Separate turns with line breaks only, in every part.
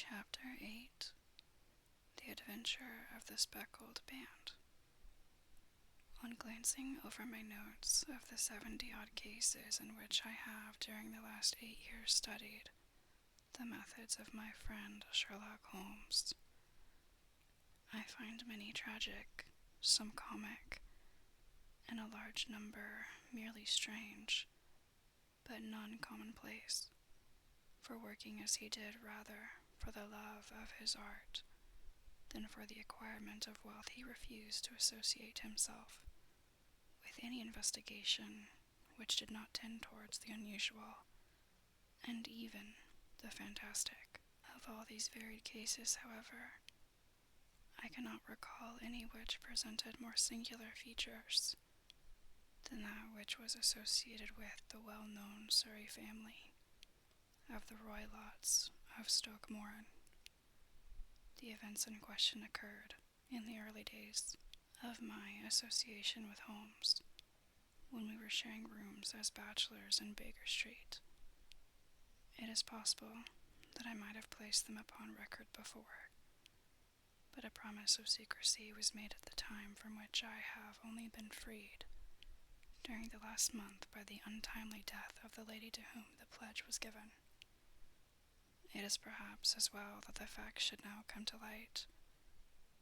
Chapter 8. The Adventure of the Speckled Band. On glancing over my notes of the 70-odd cases in which I have during the last 8 years studied the methods of my friend Sherlock Holmes, I find many tragic, some comic, and a large number merely strange, but none commonplace, for working as he did rather for the love of his art than for the acquirement of wealth. He refused to associate himself with any investigation which did not tend towards the unusual, and even the fantastic. Of all these varied cases, however, I cannot recall any which presented more singular features than that which was associated with the well-known Surrey family of the Roylotts of Stoke Moran. The events in question occurred in the early days of my association with Holmes, when we were sharing rooms as bachelors in Baker Street. It is possible that I might have placed them upon record before, but a promise of secrecy was made at the time, from which I have only been freed during the last month by the untimely death of the lady to whom the pledge was given. It is perhaps as well that the facts should now come to light,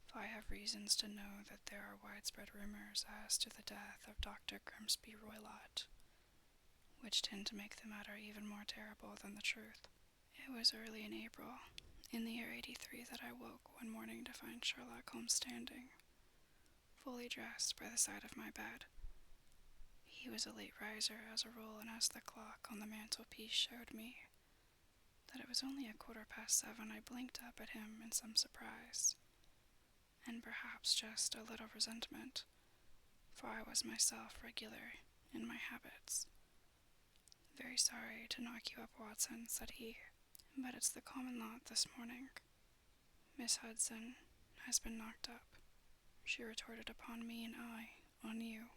for I have reasons to know that there are widespread rumors as to the death of Dr. Grimsby Roylott, which tend to make the matter even more terrible than the truth. It was early in April, in the year 83, that I woke one morning to find Sherlock Holmes standing, fully dressed, by the side of my bed. He was a late riser, as a rule, and as the clock on the mantelpiece showed me that it was only 7:15, I blinked up at him in some surprise, and perhaps just a little resentment, for I was myself regular in my habits. "Very sorry to knock you up, Watson," said he, "but it's the common lot this morning. Miss Hudson has been knocked up," she retorted upon me, "and I on you."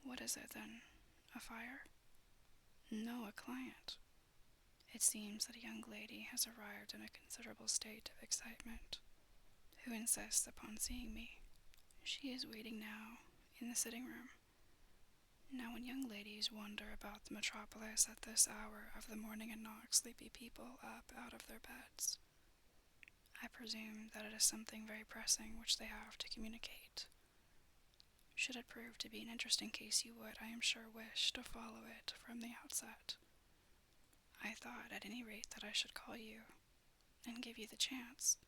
"What is it, then? A fire?" "No, a client. It seems that a young lady has arrived in a considerable state of excitement, who insists upon seeing me. She is waiting now in the sitting-room. Now, when young ladies wander about the metropolis at this hour of the morning and knock sleepy people up out of their beds, I presume that it is something very pressing which they have to communicate. Should it prove to be an interesting case, you would, I am sure, wish to follow it from the outset. I thought, at any rate, that I should call you and give you the chance.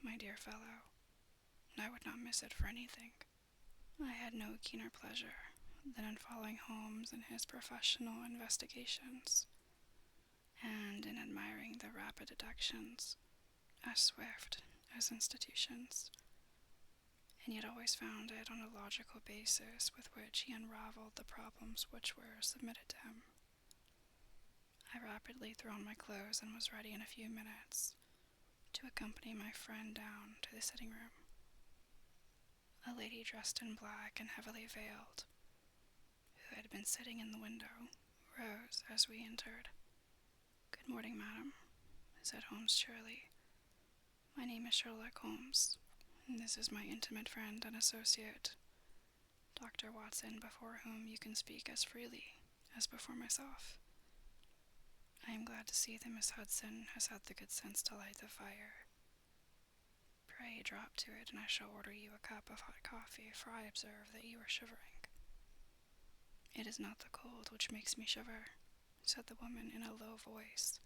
My dear fellow, I would not miss it for anything. I had no keener pleasure than in following Holmes in his professional investigations, and in admiring the rapid deductions, as swift as institutions, and yet always founded on a logical basis with which he unraveled the problems which were submitted to him. I rapidly threw on my clothes and was ready in a few minutes to accompany my friend down to the sitting-room. A lady dressed in black and heavily veiled, who had been sitting in the window, rose as we entered. "Good morning, madam," said Holmes cheerily. "My name is Sherlock Holmes, and this is my intimate friend and associate, Dr. Watson, before whom you can speak as freely as before myself. I am glad to see that Miss Hudson has had the good sense to light the fire. Pray drop to it, and I shall order you a cup of hot coffee, for I observe that you are shivering." "It is not the cold which makes me shiver," said the woman in a low voice,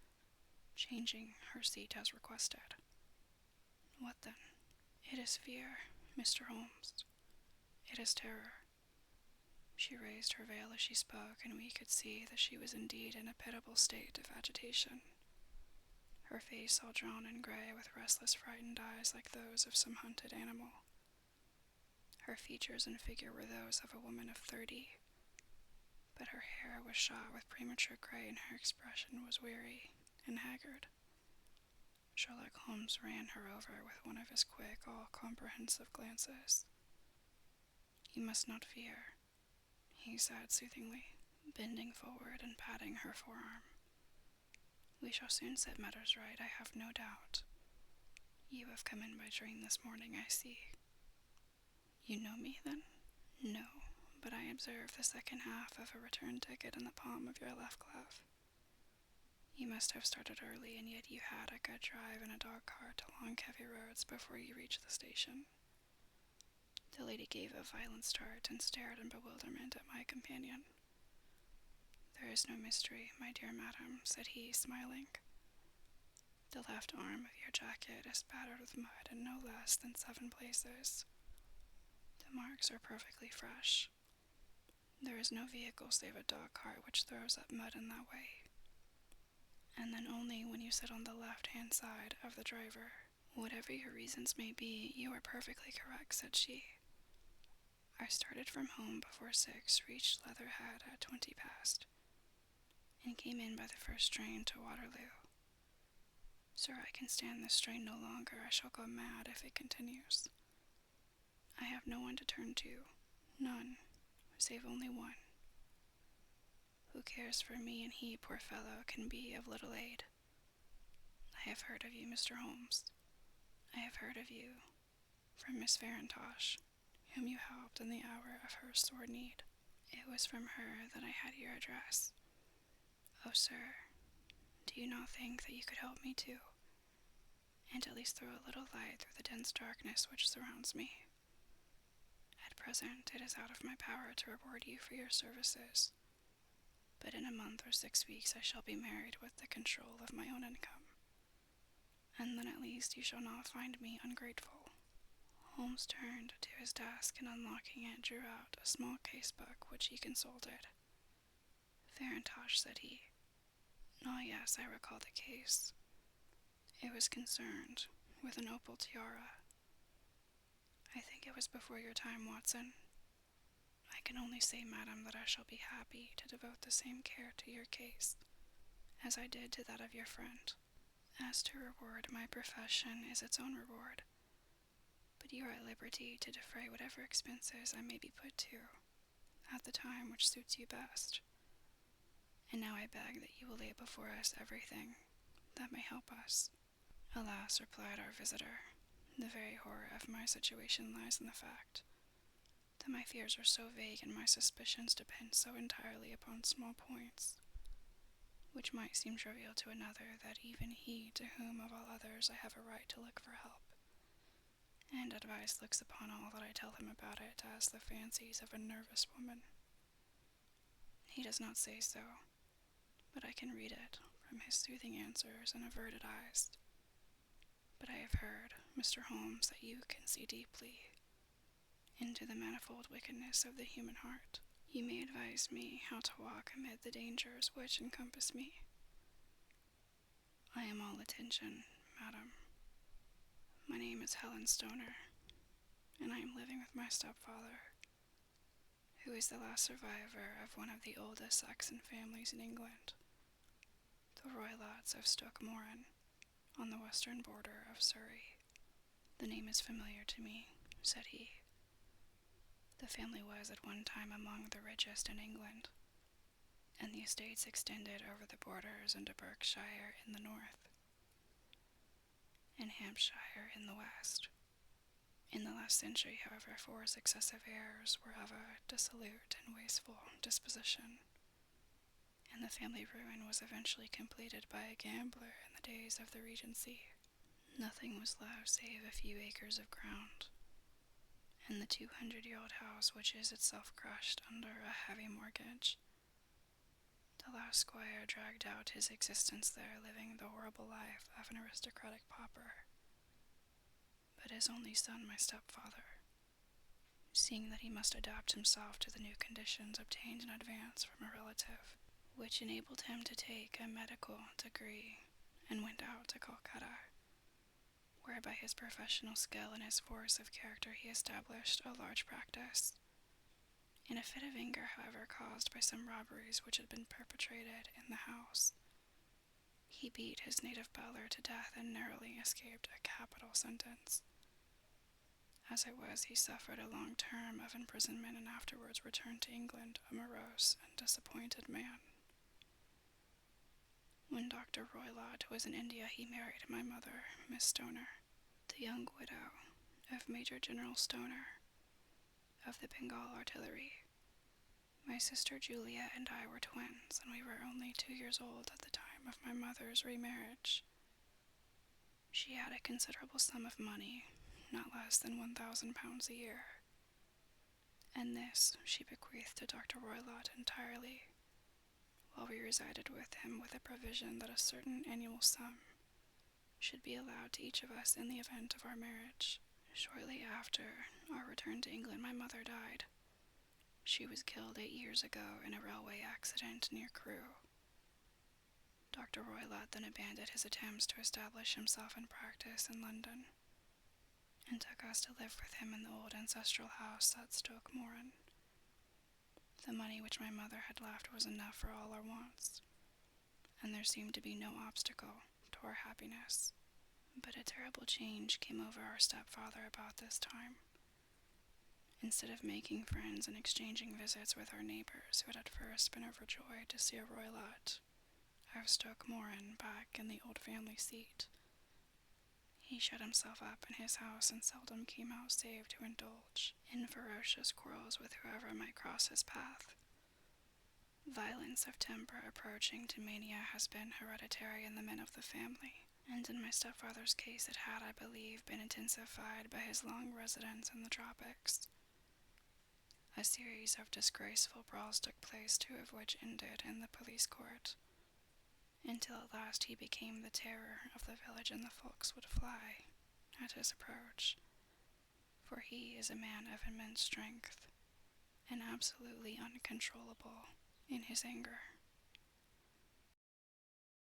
changing her seat as requested. "What then?" "It is fear, Mr. Holmes. It is terror." She raised her veil as she spoke, and we could see that she was indeed in a pitiable state of agitation, her face all drawn and gray, with restless, frightened eyes like those of some hunted animal. Her features and figure were those of a woman of 30, but her hair was shot with premature gray, and her expression was weary and haggard. Sherlock Holmes ran her over with one of his quick, all-comprehensive glances. "You must not fear," he said soothingly, bending forward and patting her forearm. We shall soon set matters right, I have no doubt. You have come in by train this morning, I see. You know me, then? No, but I observe the second half of a return ticket in the palm of your left glove. You must have started early, and yet you had a good drive in a dog cart along heavy roads before you reached the station. The lady gave a violent start and stared in bewilderment at my companion. There is no mystery, my dear madam, said he, smiling. The left arm of your jacket is spattered with mud in no less than 7 places. The marks are perfectly fresh. There is no vehicle save a dog cart which throws up mud in that way. And then only when you sit on the left-hand side of the driver. Whatever your reasons may be, you are perfectly correct, said she. I started from home before 6, reached Leatherhead at 20 past, and came in by the first train to Waterloo. Sir, I can stand this strain no longer. I shall go mad if it continues. I have no one to turn to, none, save only one. Who cares for me, and he, poor fellow, can be of little aid. I have heard of you, Mr. Holmes. I have heard of you from Miss Farintosh, whom you helped in the hour of her sore need. It was from her that I had your address. Oh, sir, do you not think that you could help me too, and at least throw a little light through the dense darkness which surrounds me? At present, it is out of my power to reward you for your services, but in a month or 6 weeks I shall be married with the control of my own income, and then at least you shall not find me ungrateful. Holmes turned to his desk and unlocking it drew out a small case-book which he consulted. Farintosh, said he. Ah, yes, I recall the case. It was concerned with an opal tiara. I think it was before your time, Watson. I can only say, madam, that I shall be happy to devote the same care to your case as I did to that of your friend. As to reward, my profession is its own reward, but you are at liberty to defray whatever expenses I may be put to at the time which suits you best. And now I beg that you will lay before us everything that may help us. Alas, replied our visitor, the very horror of my situation lies in the fact that my fears are so vague and my suspicions depend so entirely upon small points, which might seem trivial to another, that even he, to whom of all others I have a right to look for help and advice, looks upon all that I tell him about it as the fancies of a nervous woman. He does not say so, but I can read it from his soothing answers and averted eyes. But I have heard, Mr. Holmes, that you can see deeply into the manifold wickedness of the human heart. You may advise me how to walk amid the dangers which encompass me. I am all attention, madam. My name is Helen Stoner, and I am living with my stepfather, who is the last survivor of one of the oldest Saxon families in England, the Roylotts of Stoke Moran, on the western border of Surrey. The name is familiar to me, said he. The family was at one time among the richest in England, and the estates extended over the borders into Berkshire in the north, and Hampshire in the west. In the last century, however, 4 successive heirs were of a dissolute and wasteful disposition, and the family ruin was eventually completed by a gambler in the days of the Regency. Nothing was left save a few acres of ground, and the 200-year-old house which is itself crushed under a heavy mortgage. The last squire dragged out his existence there, living the horrible life of an aristocratic pauper. But his only son, my stepfather, seeing that he must adapt himself to the new conditions, obtained an advance from a relative, which enabled him to take a medical degree, and went out to Calcutta, where by his professional skill and his force of character he established a large practice. In a fit of anger, however, caused by some robberies which had been perpetrated in the house, he beat his native butler to death and narrowly escaped a capital sentence. As it was, he suffered a long term of imprisonment and afterwards returned to England a morose and disappointed man. When Dr. Roylott was in India, he married my mother, Miss Stoner, the young widow of Major General Stoner of the Bengal Artillery. My sister Julia and I were twins, and we were only 2 years old at the time of my mother's remarriage. She had a considerable sum of money, not less than £1,000 a year, and this she bequeathed to Dr. Roylott entirely, while we resided with him with a provision that a certain annual sum should be allowed to each of us in the event of our marriage. Shortly after our return to England, my mother died. She was killed 8 years ago in a railway accident near Crewe. Dr. Roylott then abandoned his attempts to establish himself in practice in London, and took us to live with him in the old ancestral house at Stoke Moran. The money which my mother had left was enough for all our wants, and there seemed to be no obstacle to our happiness. But a terrible change came over our stepfather about this time. Instead of making friends and exchanging visits with our neighbors who had at first been overjoyed to see a Roylott of Stoke Moran back in the old family seat, he shut himself up in his house and seldom came out save to indulge in ferocious quarrels with whoever might cross his path. Violence of temper approaching to mania has been hereditary in the men of the family, and in my stepfather's case it had, I believe, been intensified by his long residence in the tropics. A series of disgraceful brawls took place, 2 of which ended in the police court, until at last he became the terror of the village, and the folks would fly at his approach, for he is a man of immense strength, and absolutely uncontrollable in his anger.